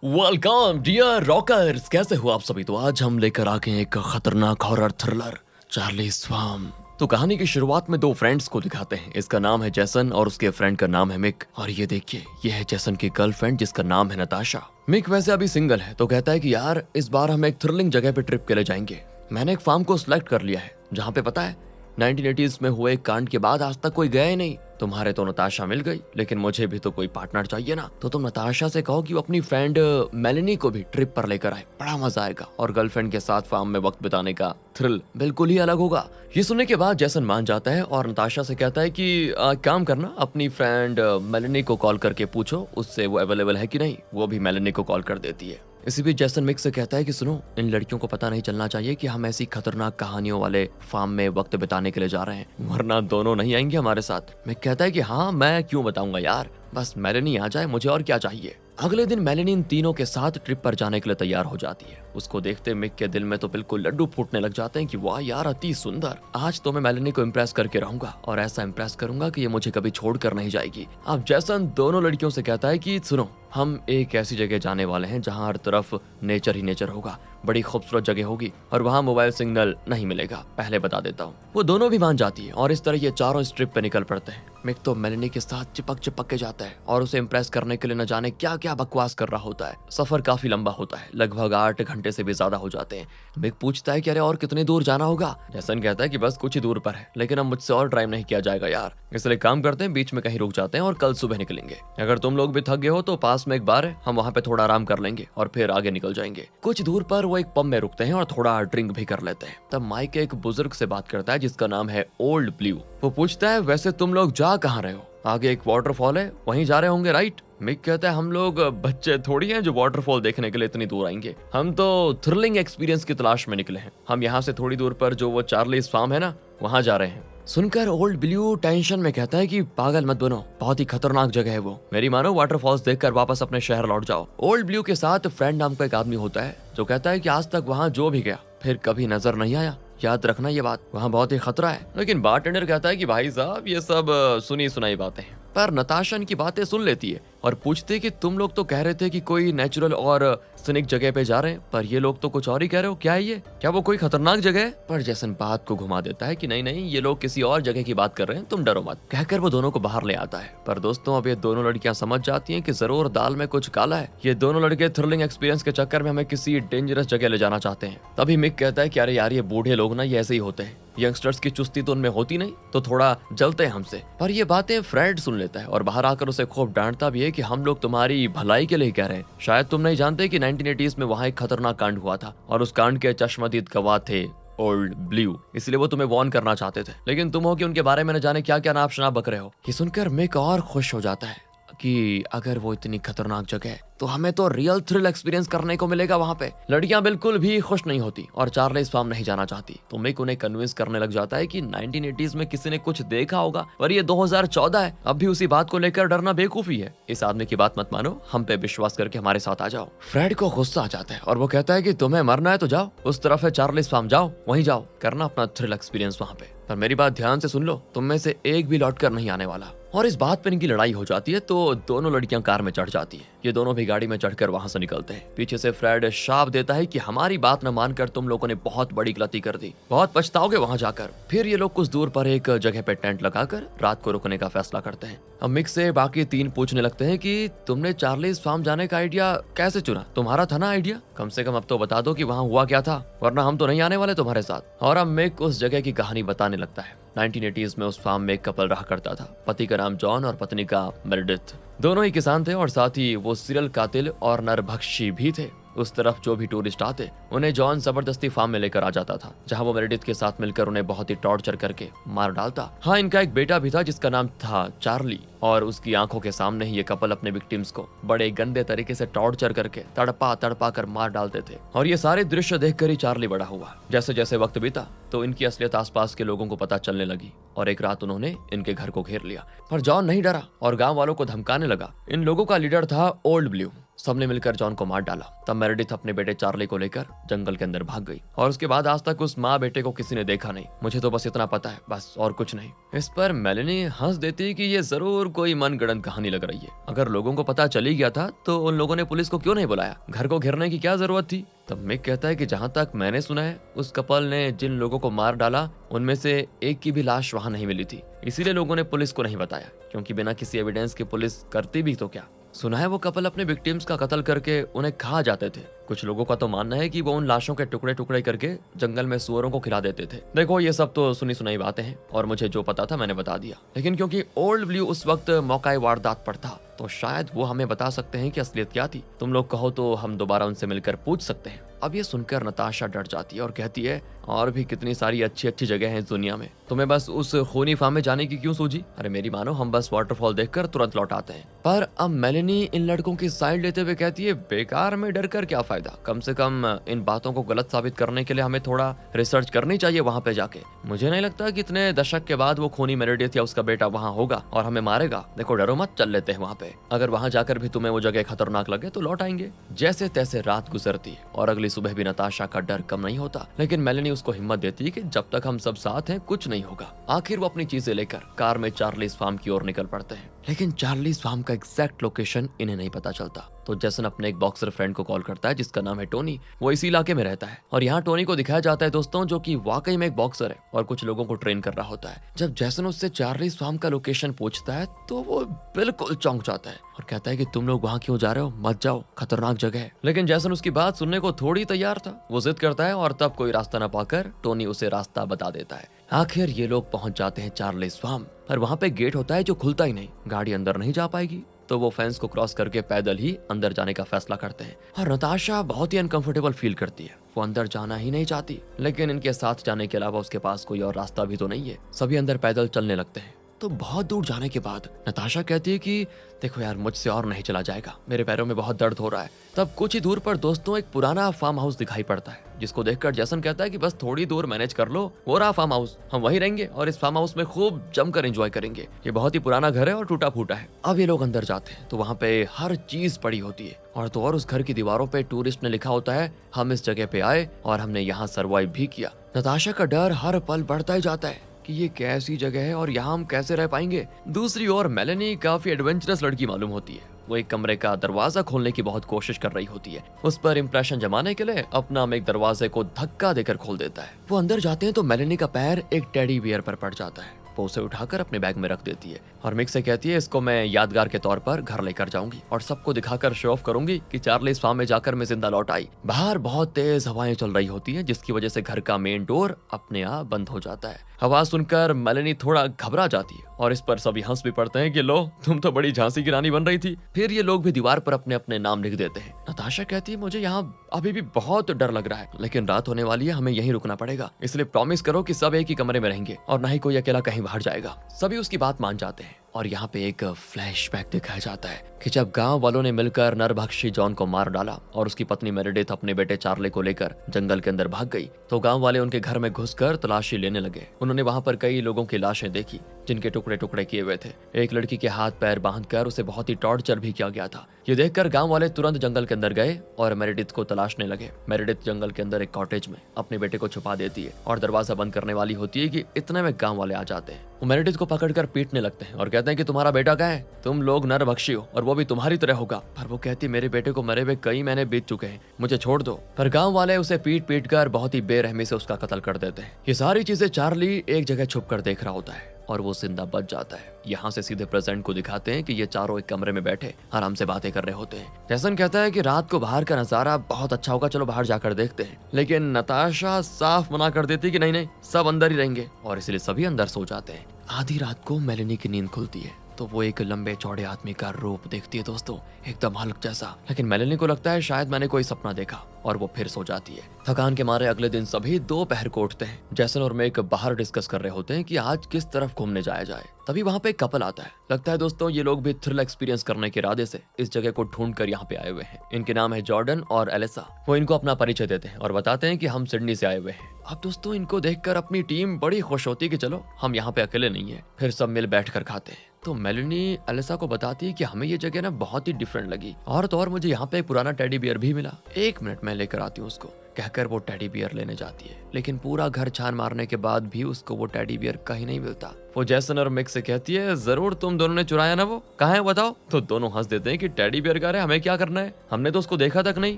Welcome dear rockers, कैसे हो आप सभी। तो आज हम लेकर आ गए एक खतरनाक हॉरर थ्रिलर चार्ली स्वाम। तो कहानी की शुरुआत में दो फ्रेंड्स को दिखाते हैं। इसका नाम है जैसन और उसके फ्रेंड का नाम है मिक। और ये देखिए, ये है जैसन की गर्लफ्रेंड जिसका नाम है नताशा। मिक वैसे अभी सिंगल है तो कहता है कि यार इस बार हम एक थ्रिलिंग जगह पे ट्रिप के लिए जाएंगे। मैंने एक फार्म को सिलेक्ट कर लिया है जहाँ पे पता है 1980s में हुए एक कांड के बाद आज तक कोई गया ही नहीं। तुम्हारे तो नताशा मिल गई, लेकिन मुझे भी तो कोई पार्टनर चाहिए ना। तो तुम नताशा से कहो कि वो अपनी फ्रेंड मेलेनी को भी ट्रिप पर लेकर आए, बड़ा मजा आएगा। और गर्लफ्रेंड के साथ फार्म में वक्त बिताने का थ्रिल बिल्कुल ही अलग होगा। ये सुनने के बाद जैसन मान जाता है और नताशा से कहता है कि काम करना, अपनी फ्रेंड मेलेनी को कॉल करके पूछो उससे वो अवेलेबल है कि नहीं। वो भी मेलेनी को कॉल कर देती है। इसी बीच जैसन मिक से कहता है कि सुनो, इन लड़कियों को पता नहीं चलना चाहिए कि हम ऐसी खतरनाक कहानियों वाले फार्म में वक्त बिताने के लिए जा रहे हैं, वरना दोनों नहीं आएंगे हमारे साथ। मिक कहता है कि हाँ, मैं क्यों बताऊंगा यार, बस मेलेनी आ जाए, मुझे और क्या चाहिए। अगले दिन मेलेनी इन तीनों के साथ ट्रिप पर जाने के लिए तैयार हो जाती है। उसको देखते मिक के दिल में तो बिल्कुल लड्डू फूटने लग जाते हैं कि वाह यार, अति सुंदर। आज तो मैं मेलेनी को इम्प्रेस करके रहूंगा और ऐसा इम्प्रेस करूंगा कि ये मुझे कभी छोड़कर नहीं जाएगी। अब जैसन दोनों लड़कियों से कहता है कि सुनो, हम एक ऐसी जगह जाने वाले हैं जहां हर तरफ नेचर ही नेचर होगा, बड़ी खूबसूरत जगह होगी और वहां मोबाइल सिग्नल नहीं मिलेगा, पहले बता देता हूँ। वो दोनों भी मान जाती है और इस तरह ये चारों इस ट्रिप पे निकल पड़ते हैं। मिक तो मेलेनी के साथ चिपक चिपक के जाता है और उसे इम्प्रेस करने के लिए न जाने क्या क्या बकवास कर रहा होता है। सफर काफी लंबा होता है, लगभग 8 घंटे से भी ज्यादा हो जाते हैं। मिक पूछता है कि अरे और कितनी दूर जाना होगा। जैसन कहता है कि बस कुछ ही दूर पर है, लेकिन अब मुझसे और ड्राइव नहीं किया जाएगा यार, इसलिए काम करते हैं, बीच में कहीं रुक जाते हैं और कल सुबह निकलेंगे। अगर तुम लोग भी थक गए हो तो पास में एक बार है, हम वहाँ पे थोड़ा आराम कर लेंगे और फिर आगे निकल जाएंगे। कुछ दूर पर वो एक पब में रुकते हैं और थोड़ा ड्रिंक भी कर लेते हैं। तब माइक एक बुजुर्ग से बात करता है जिसका नाम है ओल्ड ब्लू। वो पूछता है, वैसे तुम लोग जा कहाँ रहे हो? आगे एक वाटरफॉल है, वहीं जा रहे होंगे राइट? मिक कहता है, हम लोग बच्चे थोड़ी हैं जो वाटरफॉल देखने के लिए इतनी दूर आएंगे, हम तो थ्रिलिंग एक्सपीरियंस की तलाश में निकले हैं। हम यहाँ से थोड़ी दूर पर जो वो चार्लीज फार्म है ना, वहाँ जा रहे हैं। सुनकर ओल्ड ब्लू टेंशन में कहता है कि पागल मत बनो, बहुत ही खतरनाक जगह है वो, मेरी मानो वाटरफॉल्स देखकर वापस अपने शहर लौट जाओ। ओल्ड ब्लू के साथ फ्रेंड नाम का एक आदमी होता है जो कहता है कि आज तक वहाँ जो भी गया फिर कभी नजर नहीं आया, याद रखना ये बात, वहाँ बहुत ही खतरा है। लेकिन बारटेंडर कहता है कि भाई साहब ये सब सुनी सुनाई बातें हैं। पर नताशा इनकी बातें सुन लेती है और पूछती है कि तुम लोग तो कह रहे थे कि कोई नेचुरल और सीनिक जगह पे जा रहे हैं, पर ये लोग तो कुछ और ही कह रहे हो, क्या है ये? क्या वो कोई खतरनाक जगह है? पर जैसन बात को घुमा देता है कि नहीं नहीं, ये लोग किसी और जगह की बात कर रहे हैं, तुम डरो मत। कहकर वो दोनों को बाहर ले आता है। पर दोस्तों, अब ये दोनों लड़कियां समझ जाती हैं कि जरूर दाल में कुछ काला है। ये दोनों लड़के थ्रिलिंग एक्सपीरियंस के चक्कर में हमें किसी डेंजरस जगह ले जाना चाहते हैं। तभी मिक कहता है कि अरे यार, ये बूढ़े लोग ना ये ऐसे ही होते हैं, यंगस्टर्स की चुस्ती तो उनमें होती नहीं, तो थोड़ा जलते हैं हमसे। पर ये बातें फ्रेड सुन लेता है और बाहर आकर उसे खूब डांटता भी है कि हम लोग तुम्हारी भलाई के लिए कह रहे हैं। शायद तुम नहीं जानते कि 1980s में वहाँ एक खतरनाक कांड हुआ था और उस कांड के चश्मदीद गवाह थे ओल्ड ब्लू, इसलिए वो तुम्हें वार्न करना चाहते थे, लेकिन तुम हो कि उनके बारे में न जाने क्या क्या नाप शनाप बक रहे हो। ये सुनकर मिक और खुश हो जाता है कि अगर वो इतनी खतरनाक जगह है तो हमें तो रियल थ्रिल एक्सपीरियंस करने को मिलेगा वहाँ पे। लड़कियां बिल्कुल भी खुश नहीं होती और चार्लीज फार्म नहीं जाना चाहती, तो मिक उन्हें कन्विंस करने लग जाता है कि 1980s में किसी ने कुछ देखा होगा, पर ये 2014 है, अब भी उसी बात को लेकर डरना बेवकूफी है। इस आदमी की बात मत मानो, हम पे विश्वास करके हमारे साथ आ जाओ। फ्रेड को गुस्सा आ जाता है और वो कहता है कि तुम्हें मरना है तो जाओ, उस तरफ है चार्लीज फार्म, जाओ वहीं जाओ, करना अपना थ्रिल एक्सपीरियंस वहाँ पे। पर मेरी बात ध्यान से सुन लो, तुम में से एक भी लौट कर नहीं आने वाला। और इस बात पर इनकी लड़ाई हो जाती है तो दोनों लड़कियां कार में चढ़ जाती हैं। ये दोनों भी गाड़ी में चढ़कर वहां से निकलते हैं। पीछे से फ्रेड शाप देता है कि हमारी बात न मानकर तुम लोगों ने बहुत बड़ी गलती कर दी, बहुत पछताओगे वहां जाकर। फिर ये लोग कुछ दूर पर एक जगह पे टेंट लगाकर रात को रुकने का फैसला करते हैं। अब मिक से बाकी तीन पूछने लगते हैं कि तुमने चार्लीज फार्म जाने का आइडिया कैसे चुना? तुम्हारा था ना आइडिया, कम से कम अब तो बता दो कि वहाँ हुआ क्या था, वरना हम तो नहीं आने वाले तुम्हारे साथ। और अब मिक उस जगह की कहानी बताने लगता है। 1980s में उस फार्म में एक कपल रहा करता था। पति का नाम जॉन और पत्नी का मेरेडिथ। दोनों ही किसान थे और साथ ही वो सीरियल कातिल और नरभक्षी भी थे। उस तरफ जो भी टूरिस्ट आते उन्हें जॉन जबरदस्ती फार्म में लेकर आ जाता था, जहां वो मेरेडिथ के साथ मिलकर उन्हें बहुत ही टॉर्चर करके मार डालता। हाँ, इनका एक बेटा भी था जिसका नाम था चार्ली, और उसकी आंखों के सामने ही ये कपल अपने विक्टिम्स को बड़े गंदे तरीके से टॉर्चर करके तड़पा तड़पा कर मार डालते थे। और ये सारे दृश्य देखकर ही चार्ली बड़ा हुआ। जैसे जैसे वक्त बीता तो इनकी असलियत आसपास के लोगों को पता चलने लगी और एक रात उन्होंने इनके घर को घेर लिया। पर जॉन नहीं डरा और गांव वालों को धमकाने लगा। इन लोगों का लीडर था ओल्ड ब्लू। सबने मिलकर जॉन को मार डाला। तब मेरेडिथ अपने बेटे चार्ली को लेकर जंगल के अंदर भाग गई और उसके बाद आज तक उस माँ बेटे को किसी ने देखा नहीं। मुझे तो बस इतना पता है, बस और कुछ नहीं। इस पर मेलेनी हंस देती कि ये जरूर कोई मनगढ़ंत कहानी लग रही है। अगर लोगों को पता चल ही गया था तो उन लोगों ने पुलिस को क्यों नहीं बुलाया? घर को घेरने की क्या जरूरत थी? तब मिक कहता है कि जहां तक मैंने सुना है उस कपल ने जिन लोगों को मार डाला उनमें से एक की भी लाश वहां नहीं मिली थी, इसीलिए लोगों ने पुलिस को नहीं बताया, क्योंकि बिना किसी एविडेंस के पुलिस करती भी तो क्या। सुना है वो कपल अपने विक्टिम्स का कत्ल करके उन्हें खा जाते थे। कुछ लोगों का तो मानना है कि वो उन लाशों के टुकड़े टुकड़े करके जंगल में सुअरों को खिला देते थे। देखो ये सब तो सुनी सुनाई बातें हैं और मुझे जो पता था मैंने बता दिया, लेकिन क्योंकि ओल्ड ब्लू उस वक्त मौका वारदात पर था तो शायद वो हमें बता सकते हैं कि असलियत क्या थी। तुम लोग कहो तो हम दोबारा उनसे मिलकर पूछ सकते हैं। अब ये सुनकर नताशा डर जाती है और कहती है और भी कितनी सारी अच्छी अच्छी जगह हैं इस दुनिया में, तुम्हें बस उस खूनी फार्म में जाने की क्यों सूझी? अरे मेरी मानो, हम बस वाटरफॉल देखकर तुरंत लौट आते हैं। पर अब मेलेनी इन लड़कों की साइड लेते हुए कहती है बेकार में डर कर क्या फायदा, कम से कम इन बातों को गलत साबित करने के लिए हमें थोड़ा रिसर्च करनी चाहिए वहाँ पे जाके। मुझे नहीं लगता कि इतने दशक के बाद वो खूनी मेरेडिथ या उसका बेटा वहाँ होगा और हमें मारेगा। देखो डरो मत, चल लेते हैं वहाँ पे। अगर वहाँ जाकर भी तुम्हें वो जगह खतरनाक लगे तो लौट आएंगे। जैसे तैसे रात गुजरती है और अगली सुबह भी नताशा का डर कम नहीं होता, लेकिन मेलेनी उसको हिम्मत देती है कि जब तक हम सब साथ हैं कुछ नहीं होगा। आखिर वो अपनी चीजें लेकर कार में चार्लीज फार्म की ओर निकल पड़ते हैं, लेकिन चार्लीज फार्म का एग्जैक्ट लोकेशन इन्हें नहीं पता चलता। तो जैसन अपने एक बॉक्सर फ्रेंड को कॉल करता है जिसका नाम है टोनी। वो इसी इलाके में रहता है और यहाँ टोनी को दिखाया जाता है दोस्तों, जो कि वाकई में एक बॉक्सर है और कुछ लोगों को ट्रेन कर रहा होता है। जब जैसन उससे चार्लीज फार्म का लोकेशन पूछता है तो वो बिल्कुल चौंक जाता है और कहता है कि तुम लोग वहाँ क्यों जा रहे हो, मत जाओ, खतरनाक जगह है। लेकिन जैसन उसकी बात सुनने को थोड़ी तैयार था। वो जिद करता है और तब कोई रास्ता न पाकर टोनी उसे रास्ता बता देता है। आखिर ये लोग पहुंच जाते हैं चार्लीज फार्म, पर वहाँ पे गेट होता है जो खुलता ही नहीं, गाड़ी अंदर नहीं जा पाएगी। तो वो फेंस को क्रॉस करके पैदल ही अंदर जाने का फैसला करते हैं और नताशा बहुत ही अनकंफर्टेबल फील करती है। वो अंदर जाना ही नहीं चाहती, लेकिन इनके साथ जाने के अलावा उसके पास कोई और रास्ता भी तो नहीं है। सभी अंदर पैदल चलने लगते हैं। तो बहुत दूर जाने के बाद नताशा कहती है कि देखो यार, मुझसे और नहीं चला जाएगा, मेरे पैरों में बहुत दर्द हो रहा है। तब कुछ ही दूर पर दोस्तों एक पुराना फार्म हाउस दिखाई पड़ता है, जिसको देखकर जैसन कहता है कि बस थोड़ी दूर मैनेज कर लो, वो रहा फार्म हाउस, हम वहीं रहेंगे और इस फार्म हाउस में खूब जमकर एंजॉय करेंगे। ये बहुत ही पुराना घर है और टूटा फूटा है। अब ये लोग अंदर जाते हैं तो वहाँ पे हर चीज पड़ी होती है और तो और उस घर की दीवारों पे टूरिस्ट ने लिखा होता है हम इस जगह पे आए और हमने यहाँ सर्वाइव भी किया। नताशा का डर हर पल बढ़ता ही जाता है कि ये कैसी जगह है और यहाँ हम कैसे रह पाएंगे। दूसरी ओर मेलेनी काफी एडवेंचरस लड़की मालूम होती है। वो एक कमरे का दरवाजा खोलने की बहुत कोशिश कर रही होती है। उस पर इंप्रेशन जमाने के लिए अपना एक दरवाजे को धक्का देकर खोल देता है। वो अंदर जाते हैं तो मेलेनी का पैर एक टेडी बियर पर पड़ जाता है। वो उसे उठाकर अपने बैग में रख देती है और मिक से कहती है इसको मैं यादगार के तौर पर घर लेकर जाऊंगी और सबको दिखाकर शो ऑफ करूंगी कि चार्लीज फार्म में जाकर मैं जिंदा लौट आई। बाहर बहुत तेज हवाएं चल रही होती हैं, जिसकी वजह से घर का मेन डोर अपने आप बंद हो जाता है। आवाज सुनकर मेलेनी थोड़ा घबरा जाती है और इस पर सभी हंस भी पड़ते हैं कि लो, तुम तो बड़ी झांसी की रानी बन रही थी। फिर ये लोग भी दीवार पर अपने अपने नाम लिख देते हैं। नताशा कहती है मुझे यहाँ अभी भी बहुत डर लग रहा है, लेकिन रात होने वाली है, हमें यहीं रुकना पड़ेगा, इसलिए प्रॉमिस करो कि सब एक ही कमरे में रहेंगे और ना ही कोई अकेला कहीं बाहर जाएगा। सभी उसकी बात मान जाते हैं और यहाँ पे एक फ्लैशबैक दिखाया जाता है कि जब गांव वालों ने मिलकर नरभक्षी जॉन को मार डाला और उसकी पत्नी मेरेडिथ अपने बेटे चार्ली को लेकर जंगल के अंदर भाग गई, तो गांव वाले उनके घर में घुसकर तलाशी लेने लगे। उन्होंने वहां पर कई लोगों की लाशें देखी जिनके टुकड़े टुकड़े किए हुए थे। एक लड़की के हाथ पैर बांधकर उसे बहुत ही टॉर्चर भी किया गया था। ये देखकर गांव वाले तुरंत जंगल के अंदर गए और मेरेडिथ को तलाशने लगे। मेरेडिथ जंगल के अंदर एक कॉटेज में अपने बेटे को छुपा देती है और दरवाजा बंद करने वाली होती है कि इतने में गांव वाले आ जाते हैं। वो मेरेडिथ को पकड़कर पीटने लगते हैं और कहते हैं कि तुम्हारा बेटा कहाँ है, तुम लोग नरभक्षी हो और वो भी तुम्हारी तरह होगा। पर वो कहती मेरे बेटे को मरे हुए कई महीने बीत चुके हैं, मुझे छोड़ दो। पर गांव वाले उसे पीट पीट कर बहुत ही बेरहमी से उसका कत्ल कर देते हैं। ये सारी चीजें चार्ली एक जगह छुप कर देख रहा होता है और वो जिंदा बच जाता है। यहाँ से सीधे प्रेजेंट को दिखाते हैं कि ये चारों एक कमरे में बैठे आराम से बातें कर रहे होते हैं। जैसन कहता है कि रात को बाहर का नजारा बहुत अच्छा होगा, चलो बाहर जाकर देखते हैं, लेकिन नताशा साफ मना कर देती कि नहीं नहीं, सब अंदर ही रहेंगे और इसलिए सभी अंदर सो जाते हैं। आधी रात को मेलेनी की नींद खुलती है तो वो एक लंबे चौड़े आदमी का रूप देखती है दोस्तों, एकदम हल्क जैसा। लेकिन मेलेनी को लगता है शायद मैंने कोई सपना देखा और वो फिर सो जाती है। थकान के मारे अगले दिन सभी दोपहर को उठते हैं। जैसन और मेक बाहर डिस्कस कर रहे होते हैं कि आज किस तरफ घूमने जाया जाए। तभी वहाँ पे एक कपल आता है लगता है दोस्तों ये लोग भी थ्रिल एक्सपीरियंस करने के इरादे से इस जगह को ढूंढ कर यहाँ पे आए हुए हैं। इनके नाम है जॉर्डन और एलिसा। वो इनको अपना परिचय देते हैं और बताते हैं कि हम सिडनी से आए हुए हैं। अब दोस्तों इनको देखकर अपनी टीम बड़ी खुश होती है कि चलो हम यहाँ पे अकेले नहीं है। फिर सब मिल बैठ कर खाते हैं। तो मेलेनी एलिसा को बताती है कि हमें ये जगह ना बहुत ही डिफरेंट लगी, और तो और मुझे यहाँ पे एक पुराना टेडी बियर भी मिला, 1 मिनट में लेकर आती हूँ उसको, कहकर वो टेडी बियर लेने जाती है। लेकिन पूरा घर छान मारने के बाद भी उसको वो टेडी बियर कहीं नहीं मिलता। वो जैसन और मिक से कहती है जरूर तुम दोनों ने चुराया ना, वो कहाँ है बताओ। तो दोनों हंस देते हैं कि टेडी बियर का है, हमें क्या करना है, हमने तो उसको देखा तक नहीं।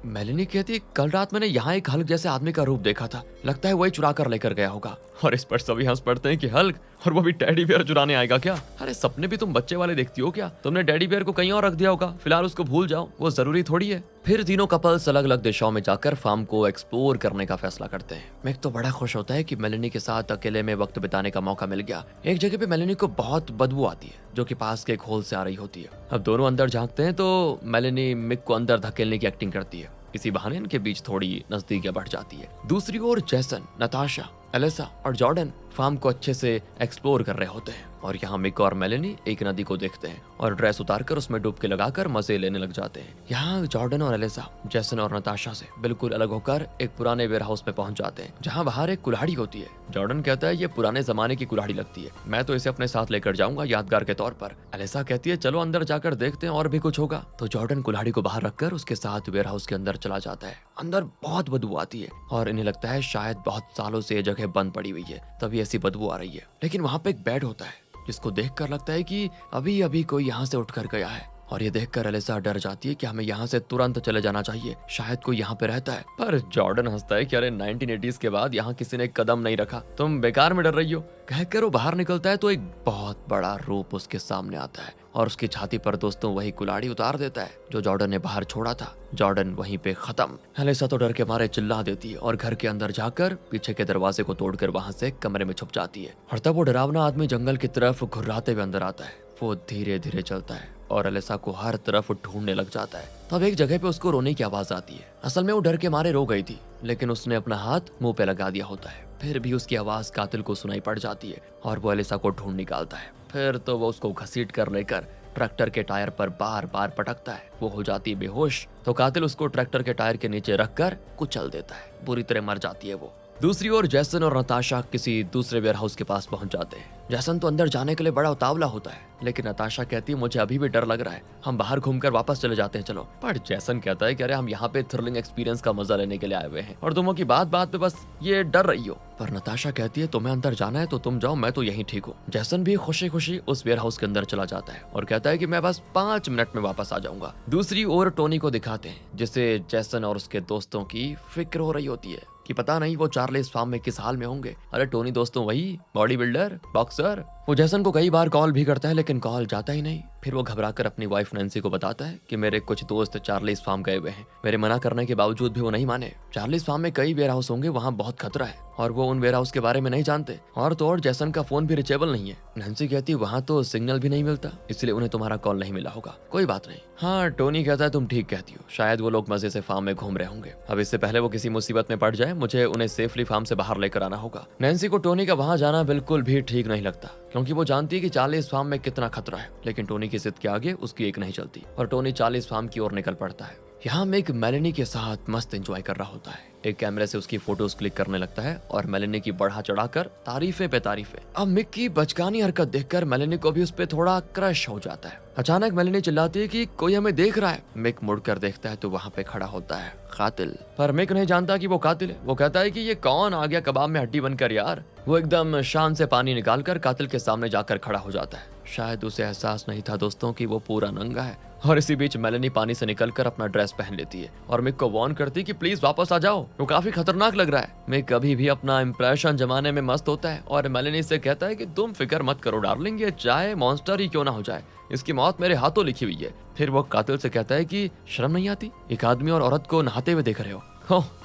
मेलेनी कहती है कल रात मैंने यहाँ एक हल्क जैसे आदमी का रूप देखा था, लगता है वही चुरा कर लेकर गया होगा। और इस पर सभी हंस पड़ते हैं कि हल्क, और वो भी टेडी बियर चुराने आएगा क्या? अरे सपने भी तुम बच्चे वाले देखती हो क्या? तुमने टेडी बियर को कहीं और रख दिया होगा, फिलहाल उसको भूल जाओ, वो जरूरी थोड़ी है। फिर तीनों कपल्स अलग अलग दिशाओं में जाकर फार्म को एक्सप्लोर करने का फैसला करते हैं। मिक तो बड़ा खुश होता है कि मेलेनी के साथ अकेले में वक्त बिताने का मौका मिल गया। एक जगह पे मेलेनी को बहुत बदबू आती है जो कि पास के एक होल से आ रही होती है। अब दोनों अंदर झांकते हैं तो मेलेनी मिक को अंदर धकेलने की एक्टिंग करती है। इसी बहाने इनके बीच थोड़ी नजदीकियां बढ़ जाती है। दूसरी ओर जैसन, नताशा, एलिसा और जॉर्डन फार्म को अच्छे से एक्सप्लोर कर रहे होते हैं। और यहाँ मिक और मेलेनी एक नदी को देखते हैं और ड्रेस उतारकर उसमें डुबकी लगाकर मजे लेने लग जाते हैं। यहाँ जॉर्डन और एलिसा जैसन और नताशा से बिल्कुल अलग होकर एक पुराने वेयर हाउस में पहुंच जाते हैं, जहाँ बाहर एक कुल्हाड़ी होती है। जॉर्डन कहता है ये पुराने जमाने की कुल्हाड़ी लगती है, मैं तो इसे अपने साथ लेकर जाऊंगा यादगार के तौर पर। एलिसा कहती है चलो अंदर जाकर देखते हैं और भी कुछ होगा। तो जॉर्डन कुल्हाड़ी को बाहर रखकर उसके साथ वेयर हाउस के अंदर चला जाता है। अंदर बहुत बदबू आती है और इन्हें लगता है शायद बहुत सालों से ये जगह बंद पड़ी हुई है, तभी ऐसी बदबू आ रही है। लेकिन वहाँ पे एक बेड होता है जिसको देखकर लगता है कि अभी अभी कोई यहाँ से उठकर गया है। और ये देखकर एलिसा डर जाती है कि हमें यहाँ से तुरंत चले जाना चाहिए, शायद कोई यहाँ पे रहता है। पर जॉर्डन हंसता है कि अरे 1980s के बाद यहाँ किसी ने कदम नहीं रखा, तुम बेकार में डर रही हो। कहकर वो बाहर निकलता है तो एक बहुत बड़ा रूप उसके सामने आता है और उसकी छाती पर दोस्तों वही कुल्हाड़ी उतार देता है जो जॉर्डन ने बाहर छोड़ा था। जॉर्डन वहीं पे खत्म। एलिसा तो डर के मारे चिल्ला देती है और घर के अंदर जाकर पीछे के दरवाजे को तोड़कर वहां से कमरे में छुप जाती है। और तब वो डरावना आदमी जंगल की तरफ घुर्राते हुए अंदर आता है। वो धीरे धीरे चलता है और एलिसा को हर तरफ ढूंढने लग जाता है। तब एक जगह पे उसको रोने की आवाज आती है। असल में वो डर के मारे रो गई थी, लेकिन उसने अपना हाथ मुंह पे लगा दिया होता है। फिर भी उसकी आवाज कातिल को सुनाई पड़ जाती है और वो एलिसा को ढूंढ निकालता है। फिर तो वो उसको घसीट कर लेकर ट्रैक्टर के टायर पर बार बार पटकता है। वो हो जाती है बेहोश, तो कातिल उसको ट्रैक्टर के टायर के नीचे रखकर कुचल देता है। बुरी तरह मर जाती है वो। दूसरी ओर जैसन और नताशा किसी दूसरे वेयर हाउस के पास पहुंच जाते हैं। जैसन तो अंदर जाने के लिए बड़ा उतावला होता है, लेकिन नताशा कहती है मुझे अभी भी डर लग रहा है, हम बाहर घूमकर वापस चले जाते हैं चलो। पर जैसन कहता है कि अरे हम यहाँ पे थ्रिलिंग एक्सपीरियंस का मजा लेने के लिए आए हुए हैं और तुमों की बात बात पे बस ये डर रही हो। पर नताशा कहती है तुम्हें अंदर जाना है तो तुम जाओ, मैं तो यहीं ठीक हूँ। जैसन भी खुशी खुशी उस वेयर हाउस के अंदर चला जाता है और कहता है कि मैं बस 5 मिनट में वापस आ जाऊंगा। दूसरी ओर टोनी को दिखाते हैं जिसे जैसन और उसके दोस्तों की फिक्र हो रही होती है कि पता नहीं वो चार्लीज फार्म में किस हाल में होंगे। अरे टोनी दोस्तों वही बॉडी बिल्डर बॉक्सर। वो जैसन को कई बार कॉल भी करता है लेकिन कॉल जाता ही नहीं। फिर वो घबराकर अपनी वाइफ नैन्सी को बताता है कि मेरे कुछ दोस्त चार्लीज फार्म गए हुए हैं। मेरे मना करने के बावजूद भी वो नहीं माने। चार्लीज फार्म में कई वेयर हाउस होंगे, वहाँ बहुत खतरा है और वो उन वेयर हाउस के बारे में नहीं जानते। और तो और जैसन का फोन भी रिचेबल नहीं है। नैन्सी कहती है वहाँ तो सिग्नल भी नहीं मिलता, इसलिए उन्हें तुम्हारा कॉल नहीं मिला होगा। कोई बात नहीं। हाँ टोनी कहता है तुम ठीक कहती हो, शायद वो लोग मजे से फार्म में घूम रहे होंगे। अब इससे पहले वो किसी मुसीबत में पड़ जाए, मुझे उन्हें सेफली फार्म से बाहर लेकर आना होगा। नैन्सी को टोनी का वहां जाना बिल्कुल भी ठीक नहीं लगता, क्योंकि वो जानती है कि चार्लीज फार्म में कितना खतरा है। लेकिन टोनी की जिद के आगे उसकी एक नहीं चलती और टोनी चार्लीज फार्म की ओर निकल पड़ता है। यहाँ मिक मेलेनी के साथ मस्त एंजॉय कर रहा होता है। एक कैमरे से उसकी फोटोज क्लिक करने लगता है और मेलेनी की बढ़ा चढ़ाकर तारीफें पे तारीफें। अब मिक की बचकानी हरकत देखकर मेलेनी को भी उस पे थोड़ा क्रश हो जाता है। अचानक मेलेनी चिल्लाती है कि कोई हमें देख रहा है। मिक मुड़कर देखता है तो वहाँ पे खड़ा होता है कातिल। पर मिक नहीं जानता कि वो कातिल है। वो कहता है कि ये कौन आ गया कबाब में हड्डी बनकर यार। वो एकदम शान से पानी निकालकर कातिल के सामने जाकर खड़ा हो जाता है। शायद उसे एहसास नहीं था दोस्तों कि वो पूरा नंगा है। और इसी बीच मेलेनी पानी से निकलकर अपना ड्रेस पहन लेती है और मिक को वार्न करती है कि प्लीज वापस आ जाओ, वो काफी खतरनाक लग रहा है। मिक अभी भी अपना इंप्रेशन जमाने में मस्त होता है और मेलेनी से कहता है कि तुम फिक्र मत करो डार्लिंग, ये चाहे मॉन्स्टर ही क्यों ना हो जाए, इसकी मौत मेरे हाथों लिखी हुई है। फिर वो कातिल से कहता है कि शर्म नहीं आती, एक आदमी और औरत को नहाते हुए देख रहे हो।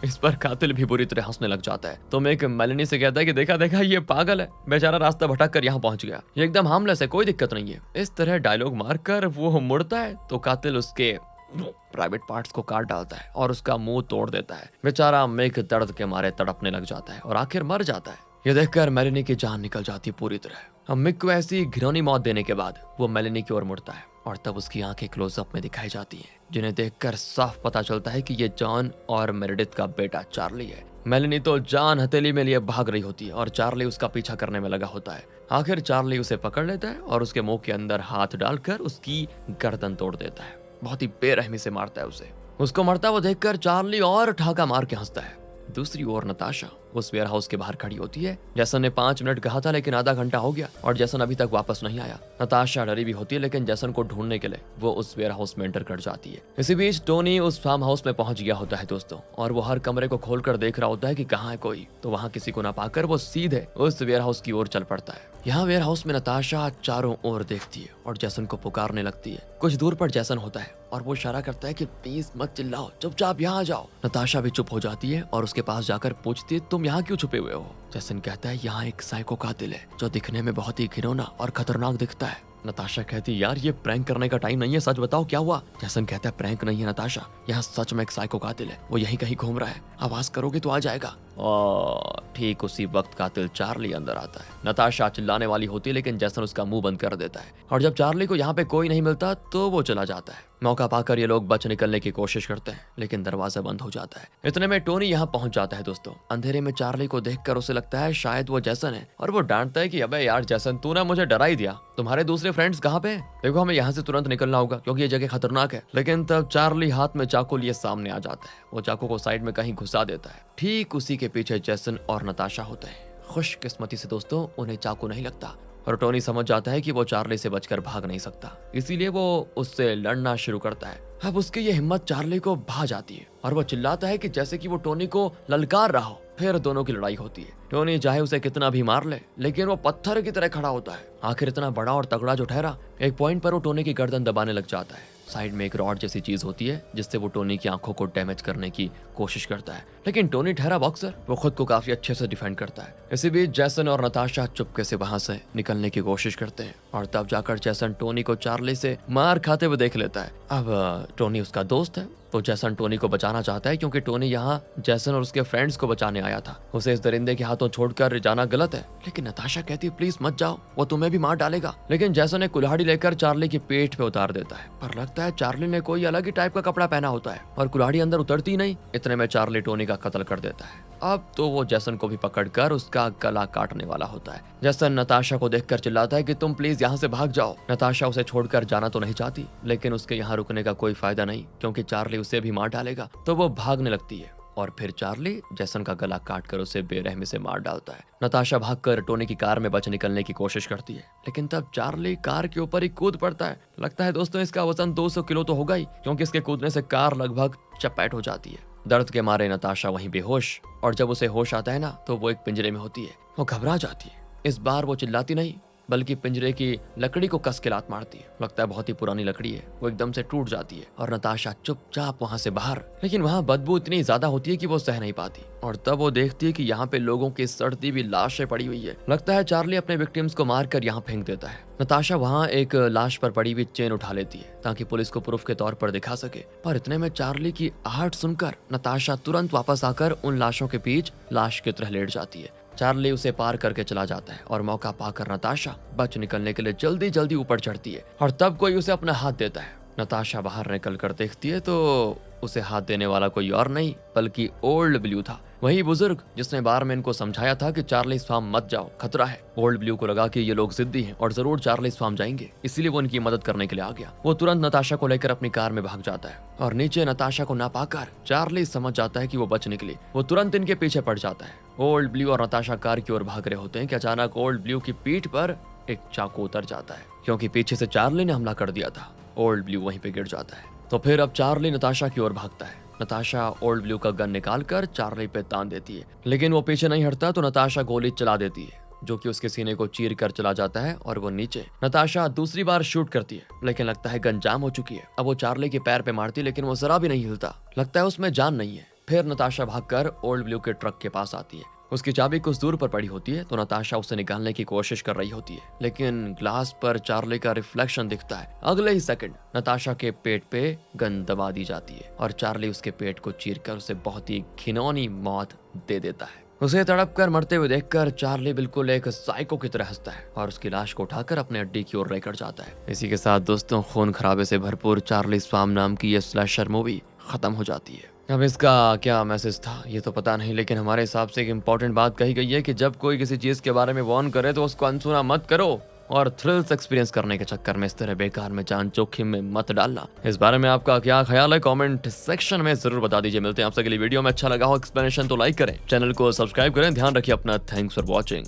इस पर कातिल भी बुरी तरह हंसने लग जाता है। तो मिक मेलेनी से कहता है कि देखा देखा ये पागल है, बेचारा रास्ता भटक कर यहाँ पहुंच गया, ये एकदम हार्मलेस है, कोई दिक्कत नहीं है। इस तरह डायलॉग मारकर वो मुड़ता है तो कातिल उसके प्राइवेट पार्ट्स को काट डालता है और उसका मुंह तोड़ देता है। बेचारा मिक दर्द के मारे तड़पने लग जाता है और आखिर मर जाता है। ये देखकर मेलेनी की जान निकल जाती है पूरी तरह। अब मिक को ऐसी घिनौनी मौत देने के बाद वो मेलेनी की ओर मुड़ता है और तब उसकी आंखें क्लोजअप में दिखाई जाती हैं, जिन्हें देखकर साफ पता चलता है कि ये जॉन और मेरेडिथ का बेटा चार्ली है। मेलेनी तो जान हथेली में लिए भाग रही होती है और चार्ली उसका पीछा करने में लगा होता है। आखिर चार्ली उसे पकड़ लेता है और उसके मुंह के अंदर हाथ डालकर उसकी गर्दन तोड़ देता है। बहुत ही बेरहमी से मारता है उसे। उसको मरता हुआ देखकर चार्ली और ठाका मार के हंसता है। दूसरी ओर नताशा उस वेयर हाउस के बाहर खड़ी होती है। जैसन ने 5 मिनट कहा था लेकिन आधा घंटा हो गया और जैसन अभी तक वापस नहीं आया। नताशा डरी भी होती है लेकिन जैसन को ढूंढने के लिए वो उस वेयर हाउस में एंटर कर जाती है। इसी बीच टोनी उस फार्म हाउस में पहुंच गया होता है दोस्तों, और वो हर कमरे को खोलकर देख रहा होता है कि कहाँ है कोई। तो वहाँ किसी को ना पाकर वो सीधे उस वेयर हाउस की ओर चल पड़ता है। यहाँ वेयर हाउस में नताशा चारों ओर देखती है और जैसन को पुकारने लगती है। कुछ दूर पर जैसन होता है और वो इशारा करता है कि प्लीज मत चिल्लाओ, चुपचाप यहाँ आ जाओ। नताशा भी चुप हो जाती है और उसके पास जाकर पूछती है तुम यहाँ क्यों छुपे हुए हो। जैसन कहता है यहाँ एक साइको कातिल है जो दिखने में बहुत ही घिनौना और खतरनाक दिखता है। नताशा कहती है यार ये प्रैंक करने का टाइम नहीं है, सच बताओ क्या हुआ। जैसन कहता है प्रैंक नहीं है नताशा, यहाँ सच में एक साइको कातिल है, वो यहीं कहीं घूम रहा है, आवाज करोगे तो आ जाएगा। और ठीक उसी वक्त कातिल चार्ली अंदर आता है। नताशा चिल्लाने वाली होती है लेकिन जैसन उसका मुंह बंद कर देता है और जब चार्ली को यहाँ पे कोई नहीं मिलता तो वो चला जाता है। मौका पाकर ये लोग बच निकलने की कोशिश करते हैं लेकिन दरवाजा बंद हो जाता है। इतने में टोनी यहाँ पहुंच जाता है दोस्तों। अंधेरे में चार्ली को देखकर उसे लगता है शायद वो जैसन है और वो डांटता है कि अबे यार जैसन तू ना मुझे डरा ही दिया, तुम्हारे दूसरे फ्रेंड्स कहाँ पे? देखो हमें यहाँ से तुरंत निकलना होगा क्योंकि ये जगह खतरनाक है। लेकिन तब चार्ली हाथ में चाकू लिए सामने आ जाता है। वो चाकू को साइड में कहीं घुसा देता है। ठीक उसी के पीछे जैसन और नताशा होते हैं। खुशकिस्मती से दोस्तों उन्हें चाकू नहीं लगता और टोनी समझ जाता है कि वो चार्ली से बचकर भाग नहीं सकता, इसीलिए वो उससे लड़ना शुरू करता है। अब उसकी ये हिम्मत चार्ली को भा जाती है और वो चिल्लाता है कि जैसे कि वो टोनी को ललकार रहा हो। फिर दोनों की लड़ाई होती है। टोनी चाहे उसे कितना भी मार ले लेकिन वो पत्थर की तरह खड़ा होता है। आखिर इतना बड़ा और तगड़ा जो ठहरा, एक पॉइंट पर वो टोनी की गर्दन दबाने लग जाता है। साइड में एक रॉड जैसी चीज होती है जिससे वो टोनी की आंखों को डैमेज करने की कोशिश करता है, लेकिन टोनी ठहरा बॉक्सर, वो खुद को काफी अच्छे से डिफेंड करता है। इसी बीच जैसन और नताशा चुपके से वहां से निकलने की कोशिश करते हैं और तब जाकर जैसन टोनी को चार्ली से मार खाते हुए देख लेता है। अब टोनी उसका दोस्त है तो जैसन टोनी को बचाना चाहता है क्योंकि टोनी यहाँ जैसन और उसके फ्रेंड्स को बचाने आया था। उसे इस दरिंदे के हाथों छोड़कर जाना गलत है, लेकिन नताशा कहती है प्लीज मत जाओ, वो तुम्हें भी मार डालेगा। लेकिन जैसन एक कुल्हाड़ी लेकर चार्ली की पेट पे उतार देता है, पर लगता है चार्ली ने कोई अलग ही टाइप का कपड़ा पहना होता है और कुल्हाड़ी अंदर उतरती नहीं। इतने में चार्ली टोनी का कत्ल कर देता है। अब तो वो जैसन को भी पकड़कर उसका गला काटने वाला होता है। जैसन नताशा को देखकर चिल्लाता है कि तुम प्लीज यहाँ से भाग जाओ। नताशा उसे छोड़कर जाना तो नहीं चाहती लेकिन उसके यहाँ रुकने का कोई फायदा नहीं क्योंकि चार्ली उसे भी मार डालेगा, तो वो भागने लगती है और फिर चार्ली जैसन का गला काटकर उसे बेरहमी से मार डालता है। नताशा भागकर टोनी की कार में बच निकलने की कोशिश करती है लेकिन तब चार्ली कार के ऊपर ही कूद पड़ता है। लगता है दोस्तों इसका वजन 200 किलो तो होगा ही क्योंकि इसके कूदने से कार लगभग चपेट हो जाती है। दर्द के मारे नताशा वहीं बेहोश, और जब उसे होश आता है ना तो वो एक पिंजरे में होती है। वो घबरा जाती है। इस बार वो चिल्लाती नहीं बल्कि पिंजरे की लकड़ी को कस के लात मारती है। लगता है बहुत ही पुरानी लकड़ी है, वो एकदम से टूट जाती है और नताशा चुपचाप वहां से बाहर। लेकिन वहां बदबू इतनी ज्यादा होती है कि वो सह नहीं पाती और तब वो देखती है कि यहाँ पे लोगों की सड़ती हुई लाशें पड़ी हुई है। लगता है चार्ली अपने विक्टिम्स को मारकर यहाँ फेंक देता है। नताशा वहाँ एक लाश पर पड़ी हुई चेन उठा लेती है ताकि पुलिस को प्रूफ के तौर पर दिखा सके, पर इतने में चार्ली की आहट सुनकर नताशा तुरंत वापस आकर उन लाशों के बीच लाश की तरह लेट जाती है। चार्ली उसे पार करके चला जाता है और मौका पाकर नताशा बच निकलने के लिए जल्दी जल्दी ऊपर चढ़ती है और तब कोई उसे अपना हाथ देता है। नताशा बाहर निकल कर देखती है तो उसे हाथ देने वाला कोई और नहीं बल्कि ओल्ड ब्लू था, वही बुजुर्ग जिसने बारमैन को समझाया था कि चार्लीज फार्म मत जाओ, खतरा है। ओल्ड ब्लू को लगा कि ये लोग जिद्दी हैं और जरूर चार्लीज फार्म जाएंगे, इसीलिए वो इनकी मदद करने के लिए आ गया। वो तुरंत नताशा को लेकर अपनी कार में भाग जाता है और नीचे नताशा को ना पाकर चार्ली समझ जाता है कि वो बच निकली। वो तुरंत इनके पीछे पड़ जाता है। ओल्ड ब्लू और नताशा कार की ओर भाग रहे होते हैं कि अचानक ओल्ड ब्लू की पीठ पर एक चाकू उतर जाता है क्योंकि पीछे से चार्ली ने हमला कर दिया था। ओल्ड ब्लू वहीं पे गिर जाता है। तो फिर अब चार्ली नताशा की ओर भागता है। नताशा ओल्ड ब्लू का गन निकालकर चार्ली पे तान देती है, लेकिन वो पीछे नहीं हटता तो नताशा गोली चला देती है जो कि उसके सीने को चीर कर चला जाता है और वो नीचे। नताशा दूसरी बार शूट करती है लेकिन लगता है गन जाम हो चुकी है। अब वो चार्ली के पैर पे मारती लेकिन वो जरा भी नहीं हिलता, लगता है उसमें जान नहीं है। फिर नताशा भागकर ओल्ड ब्लू के ट्रक के पास आती है। उसकी चाबी कुछ दूर पर पड़ी होती है तो नताशा उसे निकालने की कोशिश कर रही होती है लेकिन ग्लास पर चार्ली का रिफ्लेक्शन दिखता है। अगले ही सेकंड नताशा के पेट पे गन दबा दी जाती है और चार्ली उसके पेट को चीरकर उसे बहुत ही घिनौनी मौत दे देता है। उसे तड़प कर मरते हुए देखकर चार्ली बिल्कुल एक साइको की तरह हंसता है और उसकी लाश को उठाकर अपने अड्डे की ओर लेकर जाता है। इसी के साथ दोस्तों खून खराबे से भरपूर चार्ली स्वाम नाम की यह स्लैशर मूवी खत्म हो जाती है। अब इसका क्या मैसेज था ये तो पता नहीं, लेकिन हमारे हिसाब से एक इम्पोर्टेंट बात कही गई है कि जब कोई किसी चीज के बारे में वार्न करे तो उसको अनसुना मत करो और थ्रिल्स एक्सपीरियंस करने के चक्कर में इस तरह बेकार में जान जोखिम में मत डालना। इस बारे में आपका क्या ख्याल है कमेंट सेक्शन में जरूर बता दीजिए। मिलते हैं आपसे अगली वीडियो में। अच्छा लगा हो एक्सप्लेनेशन तो लाइक करें, चैनल को सब्सक्राइब करें। ध्यान रखिए अपना। Thanks for watching.